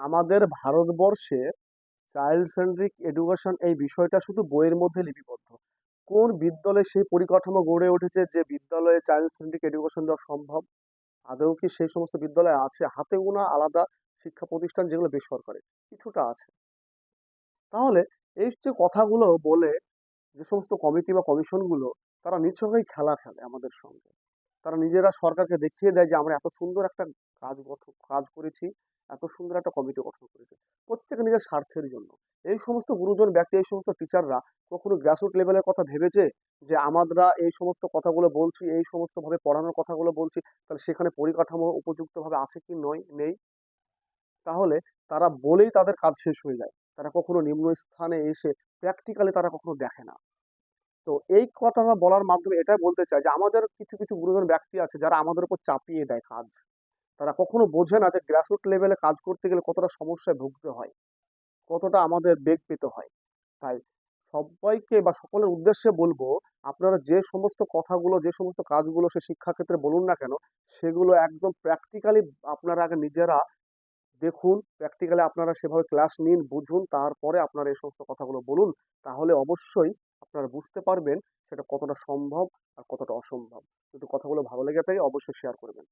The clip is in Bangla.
আমাদের ভারতবর্ষে চাইল্ড সেন্ট্রিক এডুকেশন এই বিষয়টা শুধু বইয়ের মধ্যে লিপিবদ্ধ। কোন বিদ্যালয়ে সেই পরিকাঠামো গড়ে উঠেছে যে বিদ্যালয়ে চাইল্ড সেন্ট্রিক এডুকেশন দেওয়া সম্ভব? আদৌ কি সেই সমস্ত বিদ্যালয় আছে? হাতে গোনা আলাদা শিক্ষা প্রতিষ্ঠান যেগুলো বেসরকারি, কিছুটা আছে। তাহলে এই যে কথাগুলো বলে যে সমস্ত কমিটি বা কমিশনগুলো, তারা নিছকই খেলা খেলে আমাদের সঙ্গে। তারা নিজেরা সরকারকে দেখিয়ে দেয় যে আমরা এত সুন্দর একটা কাজ করেছি, এত সুন্দর একটা কমিটি গঠন করেছি, প্রত্যেকে নিজের স্বার্থের জন্য। এই সমস্ত গুরুজন ব্যক্তি, এই সমস্ত টিচাররা কখনো গ্রাসরুট লেভেলের কথা ভেবেছে যে আমরা এই সমস্ত কথাগুলো বলছি, এই সমস্ত ভাবে পড়ানোর কথাগুলো বলছি, তাহলে সেখানে পরিকাঠামো উপযুক্ত ভাবে আছে কি নয় নেই? তাহলে তারা বলেই তাদের কাজ শেষ হয়ে যায়, তারা কখনো নিম্ন স্থানে এসে প্র্যাকটিক্যালি তারা কখনো দেখে না। তো এই কথাটা বলার মাধ্যমে এটাই বলতে চাই যে আমাদের কিছু কিছু গুরুজন ব্যক্তি আছে যারা আমাদের উপর চাপিয়ে দেয় কাজ। তারা কখনো বোঝে না যে গ্রাসরুট লেভেলে কাজ করতে গেলে কতটা সমস্যায় ভুগতে হয়, কতটা আমাদের বেগ পেতে হয়। তাই সবাইকে বা সকলের উদ্দেশ্যে বলবো, আপনারা যে সমস্ত কথাগুলো, যে সমস্ত কাজগুলো সে শিক্ষাক্ষেত্রে বলুন না কেন, সেগুলো একদম প্র্যাকটিক্যালি আপনারা আগে নিজেরা দেখুন, প্র্যাকটিক্যালি আপনারা সেভাবে ক্লাস নিন, বুঝুন, তারপরে আপনারা এই সমস্ত কথাগুলো বলুন। তাহলে অবশ্যই আপনারা বুঝতে পারবেন সেটা কতটা সম্ভব আর কতটা অসম্ভব। যদি কথাগুলো ভালো লেগে থাকে অবশ্যই শেয়ার করবেন।